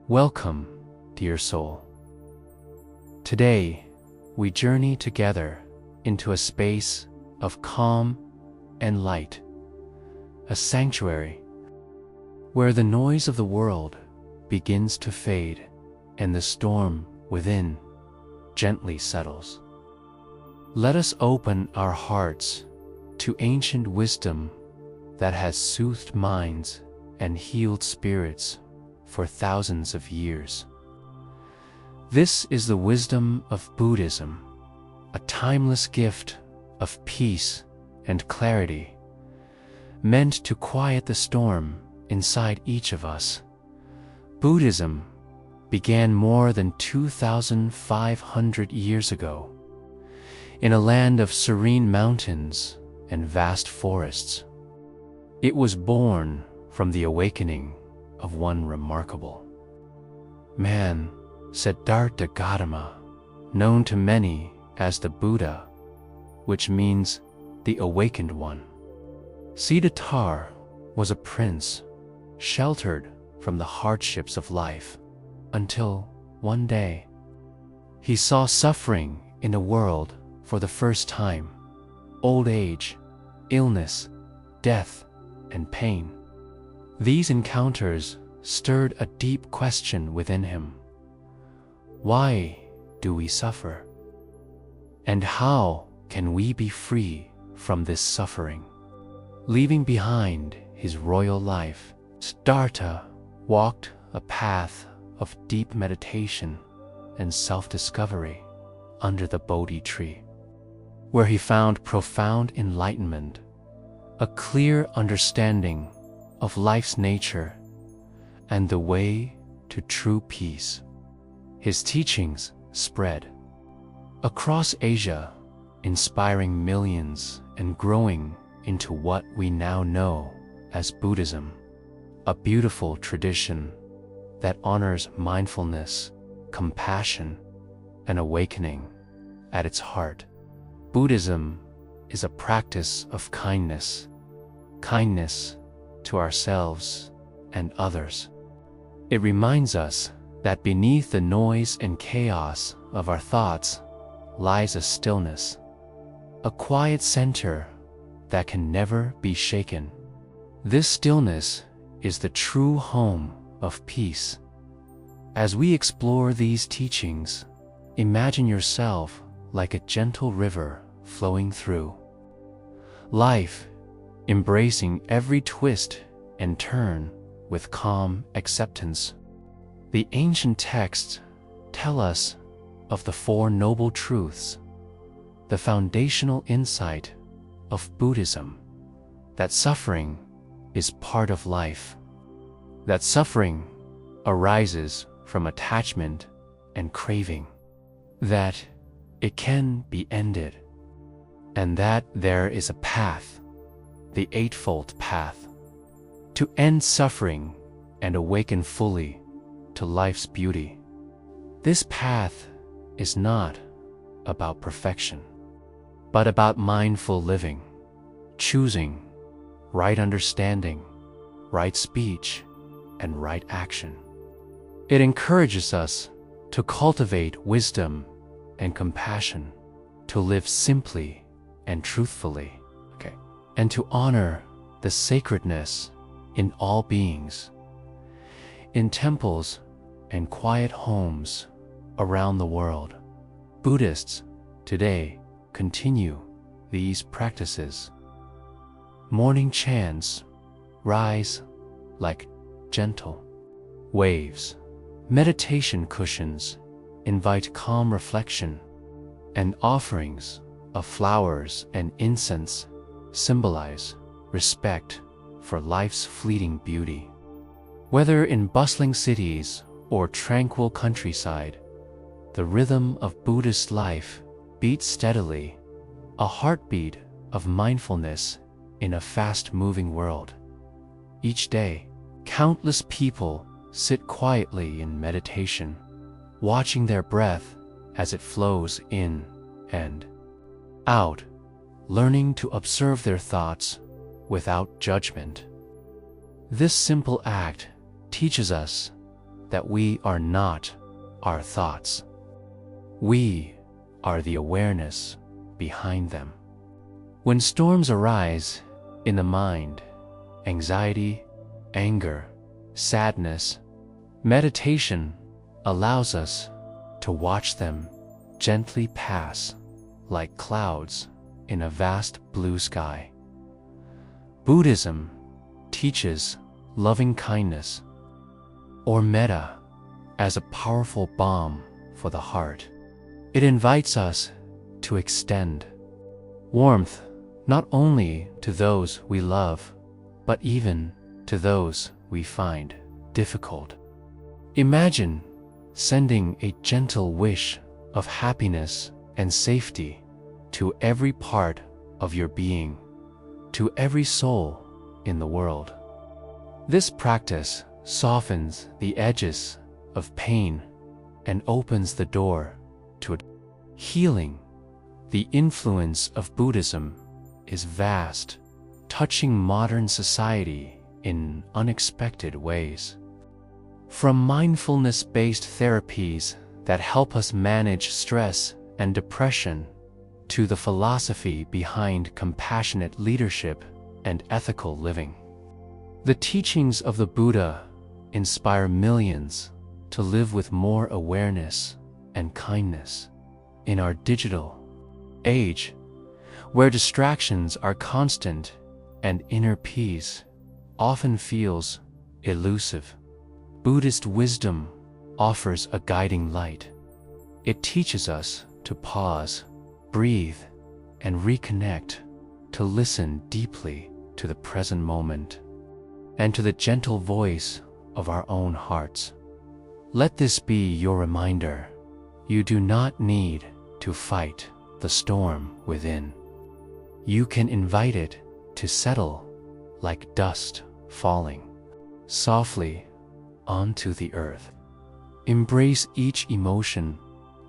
Welcome, dear soul. Today, we journey together into a space of calm and light, a sanctuary where the noise of the world begins to fade and the storm within gently settles. Let us open our hearts to ancient wisdom that has soothed minds and healed spirits for thousands of years. This is the wisdom of Buddhism, a timeless gift of peace and clarity, meant to quiet the storm inside each of us. Buddhism began more than 2,500 years ago, in a land of serene mountains and vast forests. It was born from the awakening of one remarkable man, Siddhartha Gautama, known to many as the Buddha, which means the awakened one. Siddhartha was a prince, sheltered from the hardships of life, until one day he saw suffering in the world for the first time: old age, illness, death, and pain. These encounters stirred a deep question within him. Why do we suffer? And how can we be free from this suffering? Leaving behind his royal life, Siddhartha walked a path of deep meditation and self-discovery under the Bodhi tree, where he found profound enlightenment, a clear understanding of life's nature, and the way to true peace. His teachings spread across Asia, inspiring millions and growing into what we now know as Buddhism, a beautiful tradition that honors mindfulness, compassion, and awakening at its heart. Buddhism is a practice of kindness to ourselves and others. It reminds us that beneath the noise and chaos of our thoughts lies a stillness, a quiet center that can never be shaken. This stillness is the true home of peace. As we explore these teachings, imagine yourself like a gentle river flowing through life, embracing every twist and turn with calm acceptance. The ancient texts tell us of the Four Noble Truths, the foundational insight of Buddhism, that suffering is part of life, that suffering arises from attachment and craving, that it can be ended, and that there is a path, the Eightfold Path, to end suffering and awaken fully to life's beauty. This path is not about perfection, but about mindful living, choosing right understanding, right speech, and right action. It encourages us to cultivate wisdom and compassion, to live simply and truthfully, and to honor the sacredness in all beings. In temples and quiet homes around the world, Buddhists today continue these practices. Morning chants rise like gentle waves. Meditation cushions invite calm reflection, and offerings of flowers and incense symbolize respect for life's fleeting beauty. Whether in bustling cities or tranquil countryside, the rhythm of Buddhist life beats steadily, a heartbeat of mindfulness in a fast-moving world. Each day, countless people sit quietly in meditation, watching their breath as it flows in and out, learning to observe their thoughts without judgment. This simple act teaches us that we are not our thoughts. We are the awareness behind them. When storms arise in the mind, anxiety, anger, sadness, meditation allows us to watch them gently pass like clouds in a vast blue sky. Buddhism teaches loving kindness or metta as a powerful balm for the heart. It invites us to extend warmth not only to those we love, but even to those we find difficult. Imagine sending a gentle wish of happiness and safety to every part of your being, to every soul in the world. This practice softens the edges of pain and opens the door to healing. The influence of Buddhism is vast, touching modern society in unexpected ways. From mindfulness-based therapies that help us manage stress and depression, to the philosophy behind compassionate leadership and ethical living. The teachings of the Buddha inspire millions to live with more awareness and kindness. In our digital age, where distractions are constant and inner peace often feels elusive, Buddhist wisdom offers a guiding light. It teaches us to pause, breathe, and reconnect, to listen deeply to the present moment and to the gentle voice of our own hearts. Let this be your reminder. You do not need to fight the storm within. You can invite it to settle like dust falling softly onto the earth. Embrace each emotion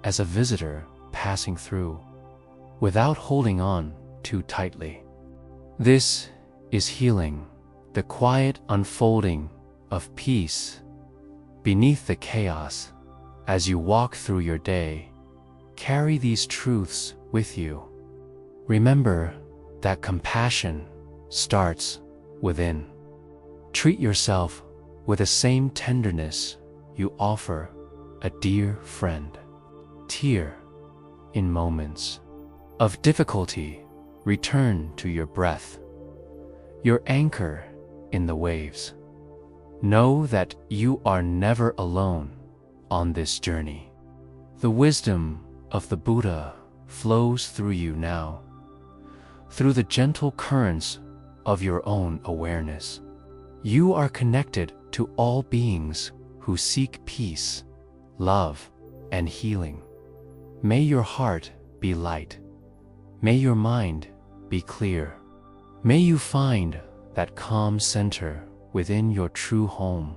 as a visitor passing through, without holding on too tightly. This is healing, the quiet unfolding of peace beneath the chaos. As you walk through your day, carry these truths with you. Remember that compassion starts within. Treat yourself with the same tenderness you offer a dear friend. Tear in moments of difficulty, return to your breath, your anchor in the waves. Know that you are never alone on this journey. The wisdom of the Buddha flows through you now, through the gentle currents of your own awareness. You are connected to all beings who seek peace, love, and healing. May your heart be light. May your mind be clear. May you find that calm center within your true home,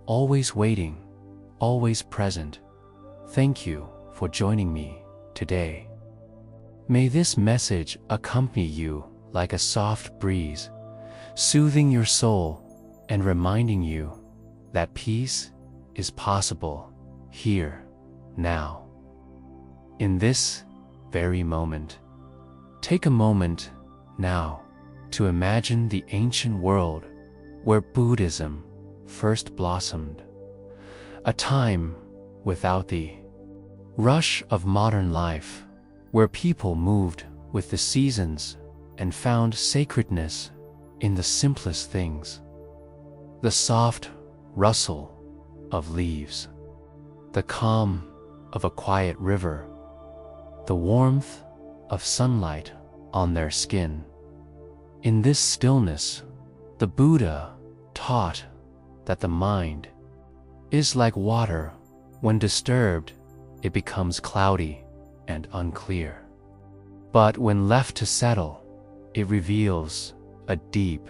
always waiting, always present. Thank you for joining me today. May this message accompany you like a soft breeze, soothing your soul and reminding you that peace is possible here, now. In this very moment, take a moment now to imagine the ancient world where Buddhism first blossomed, a time without the rush of modern life, where people moved with the seasons and found sacredness in the simplest things. The soft rustle of leaves, the calm of a quiet river, the warmth of sunlight on their skin. In this stillness, the Buddha taught that the mind is like water. When disturbed, it becomes cloudy and unclear. But when left to settle, it reveals a deep,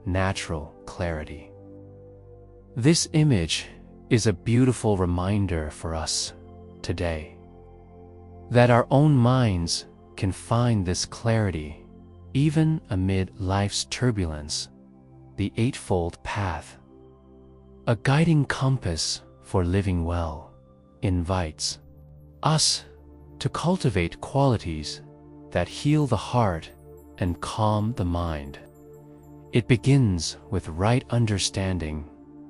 natural clarity. This image is a beautiful reminder for us today that our own minds can find this clarity even amid life's turbulence. The Eightfold Path, a guiding compass for living well invites us to cultivate qualities that heal the heart and calm the mind. It begins with right understanding,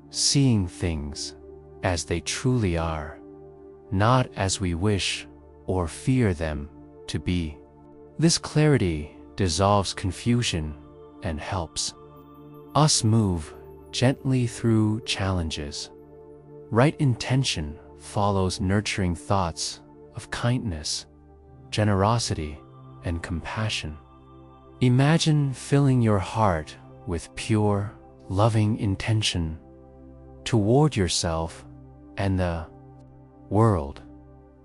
seeing things as they truly are, not as we wish or fear them to be. This clarity dissolves confusion and helps us move gently through challenges. Right intention follows nurturing thoughts of kindness, generosity, and compassion. Imagine filling your heart with pure, loving intention toward yourself and the world.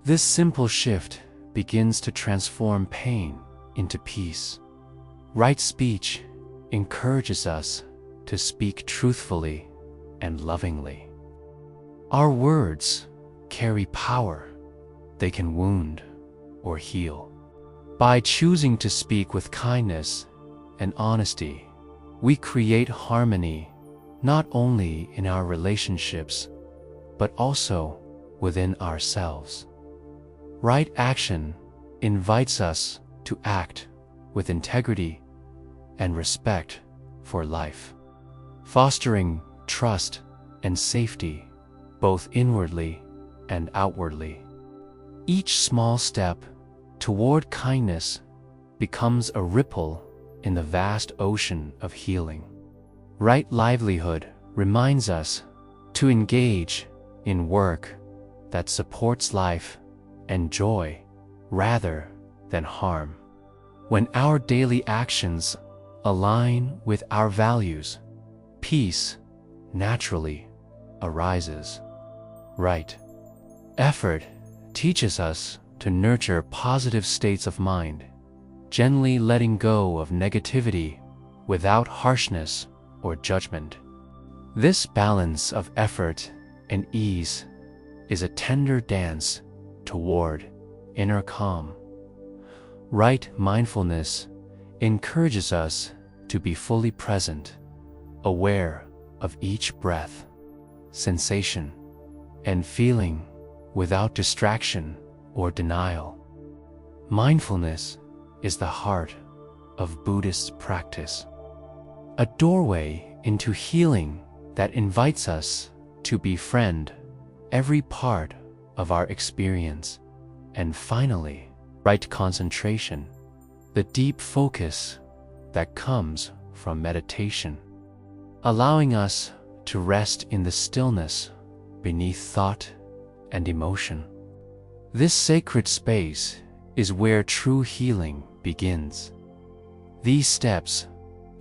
This simple shift begins to transform pain into peace. Right speech encourages us to speak truthfully and lovingly. Our words carry power. They can wound or heal. By choosing to speak with kindness and honesty, we create harmony not only in our relationships, but also within ourselves. Right action invites us to act with integrity and respect for life, fostering trust and safety both inwardly and outwardly. Each small step toward kindness becomes a ripple in the vast ocean of healing. Right livelihood reminds us to engage in work that supports life and joy rather than harm. When our daily actions align with our values, peace naturally arises. Right effort teaches us to nurture positive states of mind, gently letting go of negativity without harshness or judgment. This balance of effort and ease is a tender dance toward inner calm. Right mindfulness encourages us to be fully present, aware of each breath, sensation, and feeling without distraction or denial. Mindfulness is the heart of Buddhist practice, a doorway into healing that invites us to befriend every part of our experience. And finally, right concentration, the deep focus that comes from meditation, allowing us to rest in the stillness beneath thought and emotion. This sacred space is where true healing begins. These steps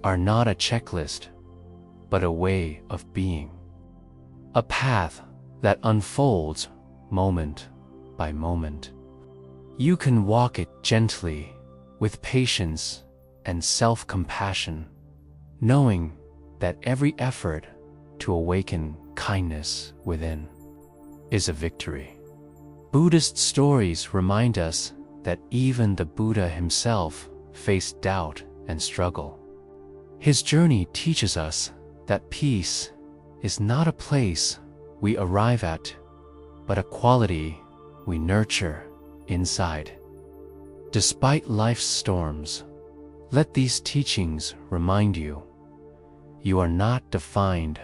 are not a checklist, but a way of being, a path that unfolds moment by moment. You can walk it gently, with patience and self-compassion, knowing that every effort to awaken kindness within is a victory. Buddhist stories remind us that even the Buddha himself faced doubt and struggle. His journey teaches us that peace is not a place we arrive at, but a quality we nurture inside. Despite life's storms, let these teachings remind you, you are not defined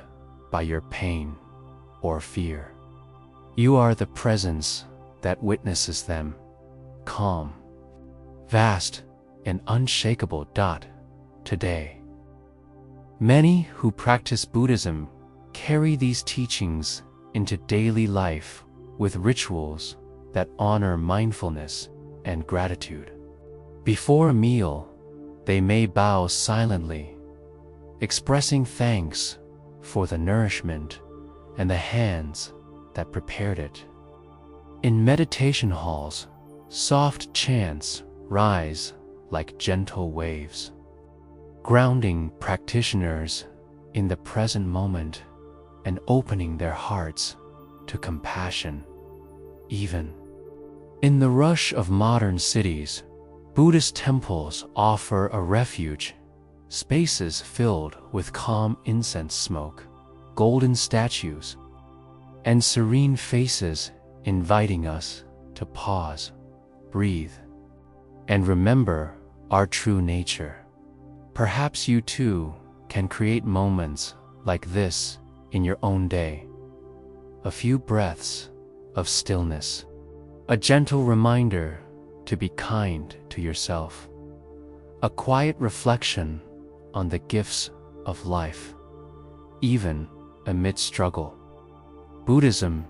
by your pain or fear. You are the presence that witnesses them, calm, vast, and unshakable. Today, many who practice Buddhism carry these teachings into daily life with rituals that honor mindfulness and gratitude. Before a meal, they may bow silently, expressing thanks for the nourishment and the hands that prepared it. In meditation halls, soft chants rise like gentle waves, grounding practitioners in the present moment and opening their hearts to compassion. Even in the rush of modern cities, Buddhist temples offer a refuge, spaces filled with calm incense smoke, golden statues, and serene faces inviting us to pause, breathe, and remember our true nature. Perhaps you too can create moments like this in your own day. A few breaths of stillness, a gentle reminder to be kind to yourself, a quiet reflection on the gifts of life, even amid struggle. Buddhism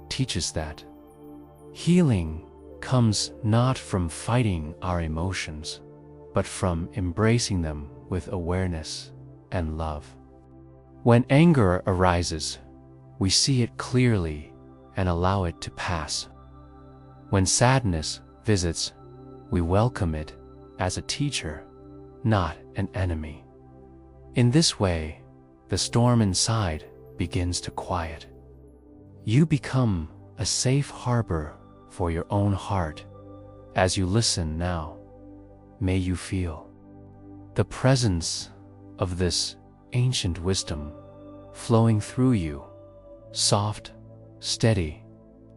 teaches that healing comes not from fighting our emotions, but from embracing them with awareness and love. When anger arises, we see it clearly and allow it to pass. When sadness visits, we welcome it as a teacher, not an enemy. In this way, the storm inside begins to quiet. You become a safe harbor for your own heart. As you listen now, may you feel the presence of this ancient wisdom flowing through you, soft, steady,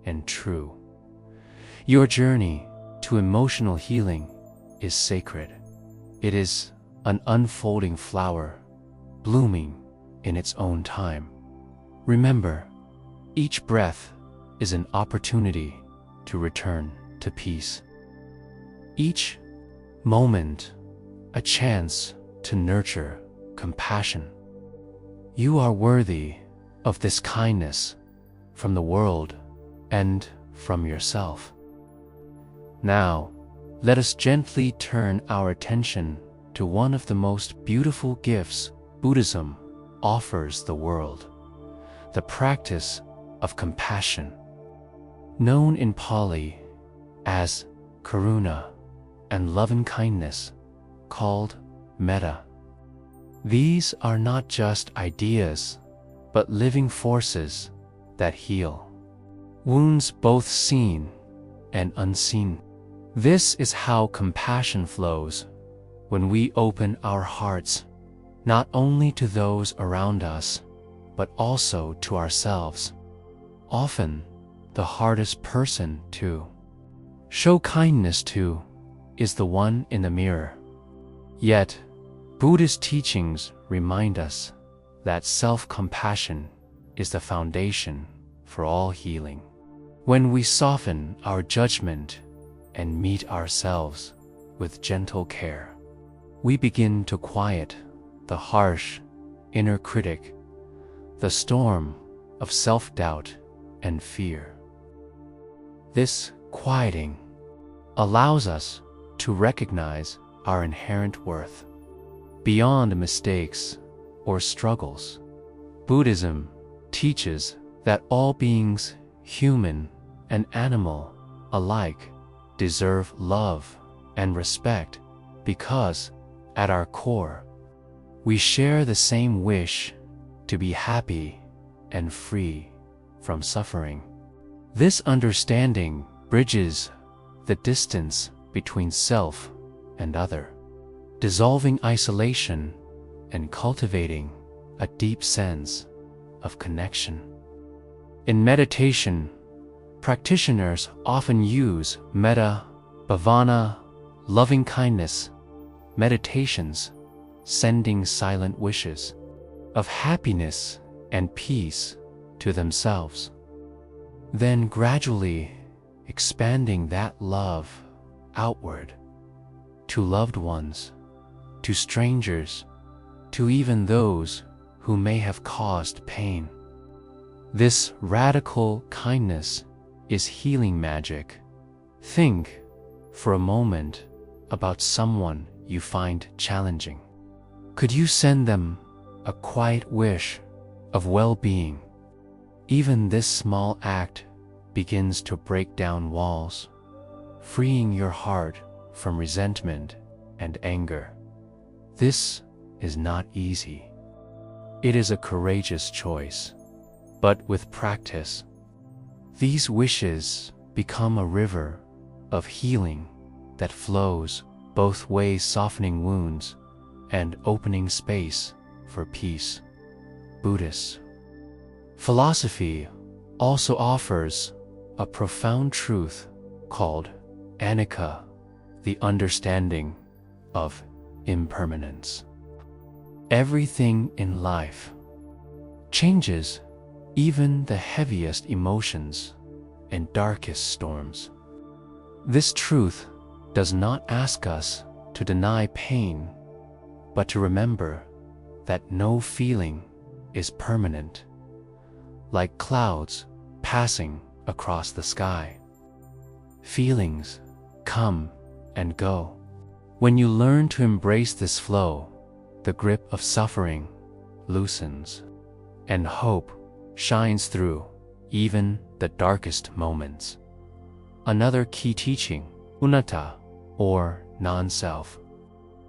and true. Your journey to emotional healing is sacred. It is an unfolding flower, blooming in its own time. Remember, each breath is an opportunity to return to peace. Each moment, a chance to nurture compassion. You are worthy of this kindness from the world and from yourself. Now, let us gently turn our attention to one of the most beautiful gifts Buddhism offers the world: the practice of compassion. Known in Pali as karuna and loving-kindness, called metta. These are not just ideas, but living forces that heal wounds both seen and unseen. This is how compassion flows when we open our hearts not only to those around us, but also to ourselves. Often, the hardest person to show kindness to is the one in the mirror. Yet, Buddhist teachings remind us that self-compassion is the foundation for all healing. When we soften our judgment and meet ourselves with gentle care, we begin to quiet the harsh inner critic, the storm of self-doubt and fear. This quieting allows us to recognize our inherent worth beyond mistakes or struggles. Buddhism teaches that all beings, human and animal alike, deserve love and respect because, at our core, we share the same wish to be happy and free from suffering. This understanding bridges the distance between self and other, dissolving isolation and cultivating a deep sense of connection. In meditation, practitioners often use metta, bhavana, loving-kindness meditations, sending silent wishes of happiness and peace to themselves, then gradually expanding that love outward to loved ones, to strangers, to even those who may have caused pain. This radical kindness is healing magic. Think for a moment about someone you find challenging. Could you send them a quiet wish of well-being? Even this small act begins to break down walls, freeing your heart from resentment and anger. This is not easy. It is a courageous choice, but with practice, these wishes become a river of healing that flows both ways, softening wounds and opening space for peace. Buddhist philosophy also offers a profound truth called anicca, the understanding of impermanence. Everything in life changes, even the heaviest emotions and darkest storms. This truth does not ask us to deny pain, but to remember that no feeling is permanent, like clouds passing across the sky. Feelings come and go. When you learn to embrace this flow, the grip of suffering loosens, and hope shines through even the darkest moments. Another key teaching, anatta, or non-self,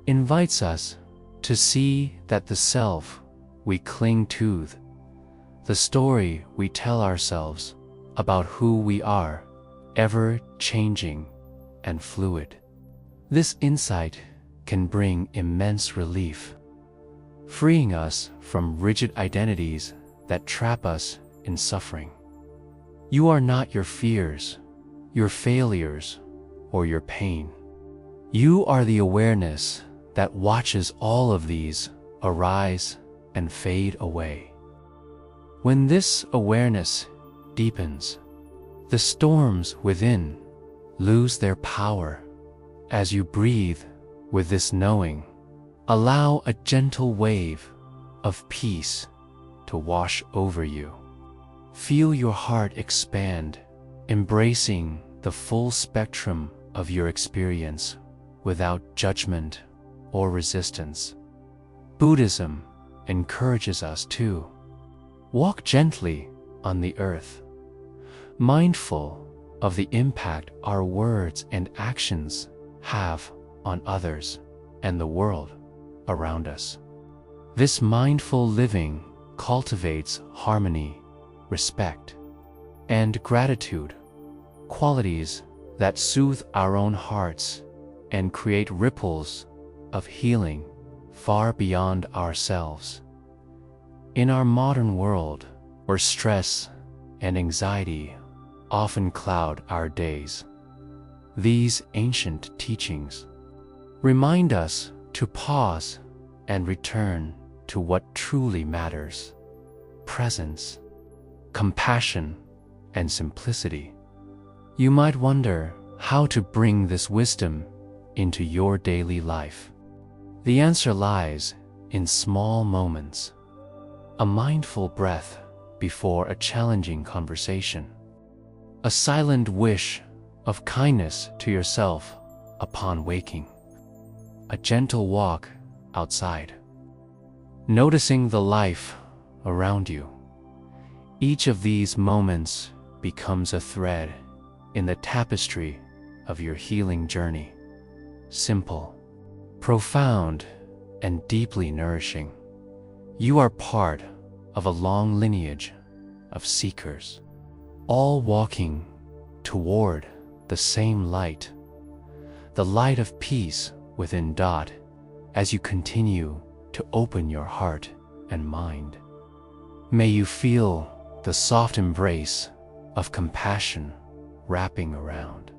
invites us to see that the self we cling to, the story we tell ourselves about who we are, ever-changing and fluid. This insight can bring immense relief, freeing us from rigid identities that trap us in suffering. You are not your fears, your failures, or your pain. You are the awareness that watches all of these arise and fade away. When this awareness deepens, the storms within lose their power. As you breathe with this knowing, allow a gentle wave of peace to wash over you. Feel your heart expand, embracing the full spectrum of your experience without judgment or resistance. Buddhism encourages us to walk gently on the earth, mindful of the impact our words and actions have on others and the world around us. This mindful living cultivates harmony, respect, and gratitude, qualities that soothe our own hearts and create ripples of healing far beyond ourselves. In our modern world, where stress and anxiety often cloud our days, these ancient teachings remind us to pause and return to what truly matters: presence, compassion, and simplicity. You might wonder how to bring this wisdom into your daily life. The answer lies in small moments: a mindful breath before a challenging conversation, a silent wish of kindness to yourself upon waking, a gentle walk outside, noticing the life around you. Each of these moments becomes a thread in the tapestry of your healing journey. Simple, profound, and deeply nourishing. You are part of a long lineage of seekers, all walking toward the same light, the light of peace within Dot, as you continue to open your heart and mind. May you feel the soft embrace of compassion wrapping around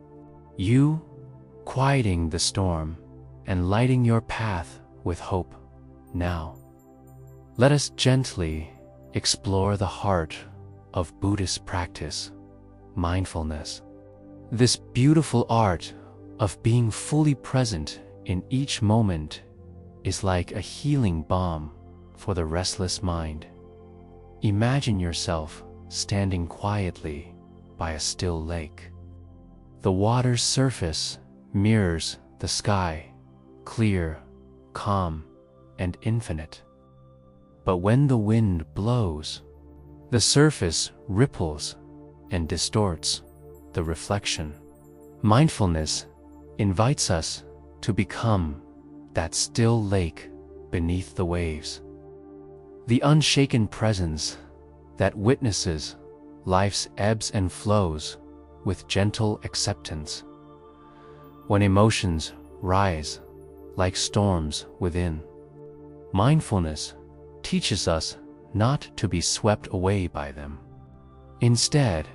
you, quieting the storm and lighting your path with hope. Now, let us gently explore the heart of Buddhist practice, mindfulness. This beautiful art of being fully present in each moment is like a healing balm for the restless mind. Imagine yourself standing quietly by a still lake. The water's surface mirrors the sky, clear, calm, and infinite. But when the wind blows, the surface ripples and distorts the reflection. Mindfulness invites us to become that still lake beneath the waves, the unshaken presence that witnesses life's ebbs and flows with gentle acceptance. When emotions rise like storms within, mindfulness teaches us not to be swept away by them. Instead,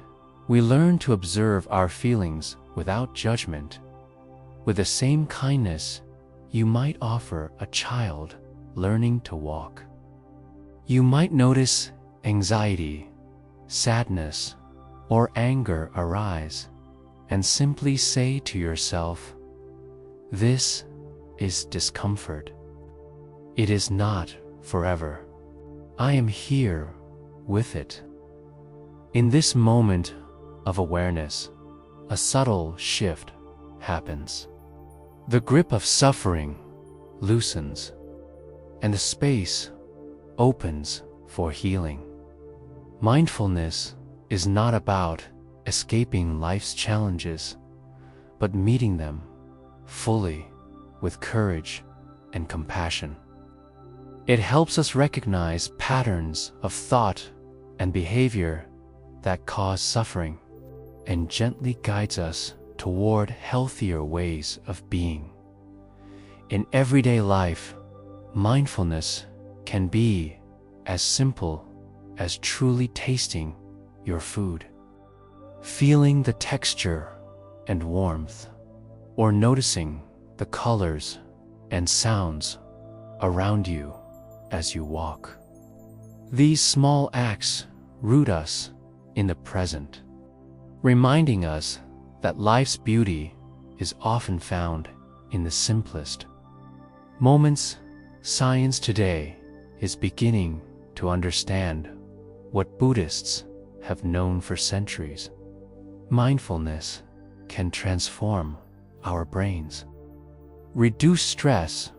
we learn to observe our feelings without judgment, with the same kindness you might offer a child learning to walk. You might notice anxiety, sadness, or anger arise, and simply say to yourself, "This is discomfort. It is not forever. I am here with it." In this moment of awareness, a subtle shift happens. The grip of suffering loosens, and the space opens for healing. Mindfulness is not about escaping life's challenges, but meeting them fully with courage and compassion. It helps us recognize patterns of thought and behavior that cause suffering, and gently guides us toward healthier ways of being. In everyday life, mindfulness can be as simple as truly tasting your food, feeling the texture and warmth, or noticing the colors and sounds around you as you walk. These small acts root us in the present, reminding us that life's beauty is often found in the simplest moments. Science today is beginning to understand what Buddhists have known for centuries. Mindfulness can transform our brains, reduce stress,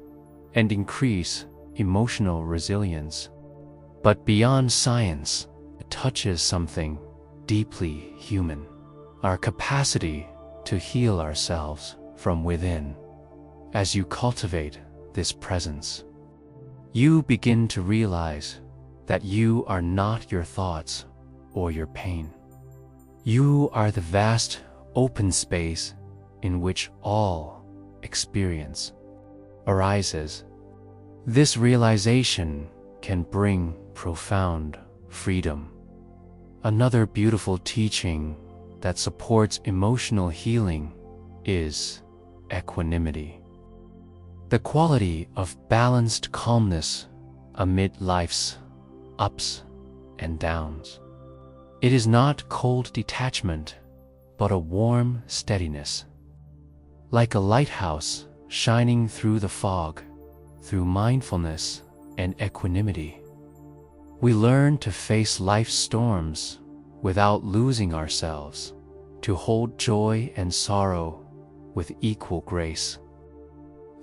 and increase emotional resilience. But beyond science, it touches something deeply human: our capacity to heal ourselves from within. As you cultivate this presence, you begin to realize that you are not your thoughts or your pain. You are the vast open space in which all experience arises. This realization can bring profound freedom. Another beautiful teaching that supports emotional healing is equanimity, the quality of balanced calmness amid life's ups and downs. It is not cold detachment, but a warm steadiness, like a lighthouse shining through the fog. Through mindfulness and equanimity, we learn to face life's storms without losing ourselves, to hold joy and sorrow with equal grace.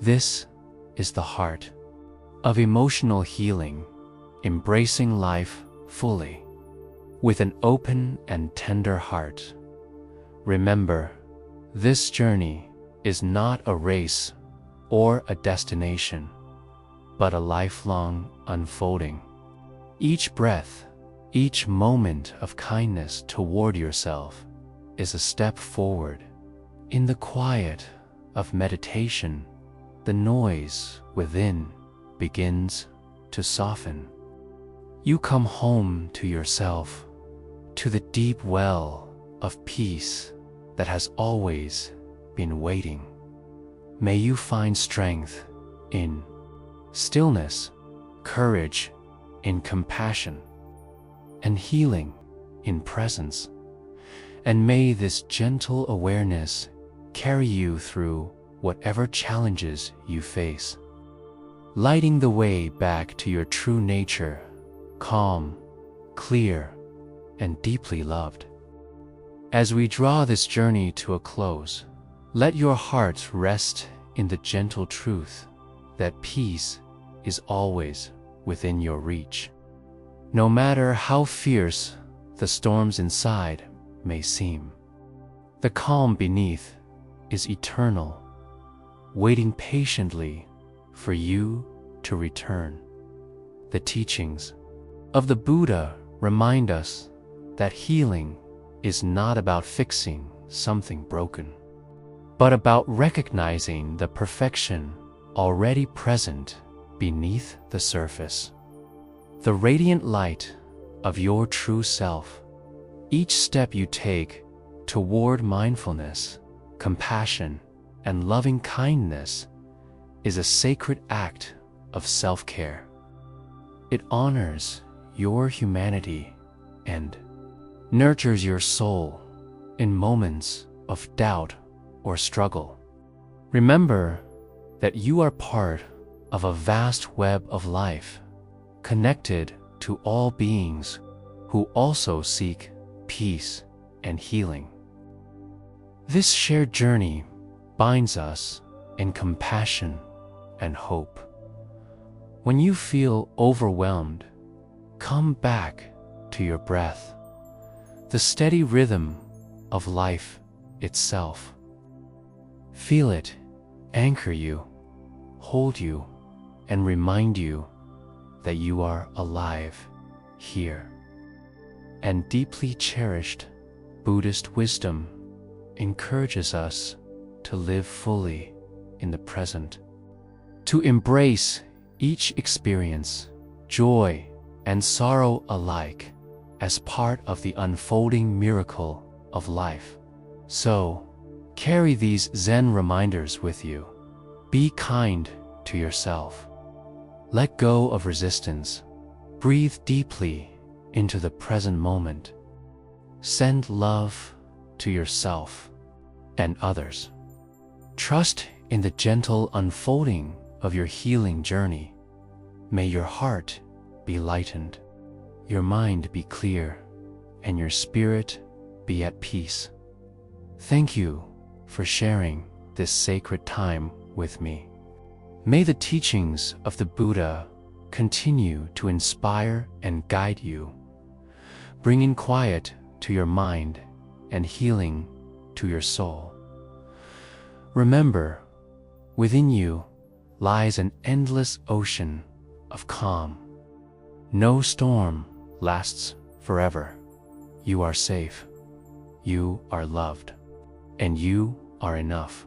This is the heart of emotional healing, embracing life fully, with an open and tender heart. Remember, this journey is not a race or a destination, but a lifelong unfolding. Each breath, each moment of kindness toward yourself is a step forward. In the quiet of meditation, the noise within begins to soften. You come home to yourself, to the deep well of peace that has always been waiting. May you find strength in stillness, courage in compassion, and healing in presence. And may this gentle awareness carry you through whatever challenges you face, lighting the way back to your true nature, calm, clear, and deeply loved. As we draw this journey to a close, let your heart rest in the gentle truth that peace is always within your reach. No matter how fierce the storms inside may seem, the calm beneath is eternal, waiting patiently for you to return. The teachings of the Buddha remind us that healing is not about fixing something broken, but about recognizing the perfection already present beneath the surface. The radiant light of your true self Each step you take toward mindfulness, compassion, and loving kindness is a sacred act of self-care. It honors your humanity and nurtures your soul in moments of doubt or struggle. Remember that you are part of a vast web of life, connected to all beings who also seek peace and healing. This shared journey binds us in compassion and hope. When you feel overwhelmed, come back to your breath, the steady rhythm of life itself. Feel it anchor you, hold you, and remind you that you are alive here. And deeply cherished Buddhist wisdom encourages us to live fully in the present, to embrace each experience, joy and sorrow alike, as part of the unfolding miracle of life. So, carry these Zen reminders with you. Be kind to yourself. Let go of resistance. Breathe deeply into the present moment. Send love to yourself and others. Trust in the gentle unfolding of your healing journey. May your heart be lightened, your mind be clear, and your spirit be at peace. Thank you for sharing this sacred time with me. May the teachings of the Buddha continue to inspire and guide you, bringing quiet to your mind and healing to your soul. Remember, within you lies an endless ocean of calm. No storm lasts forever. You are safe, you are loved, and you are enough.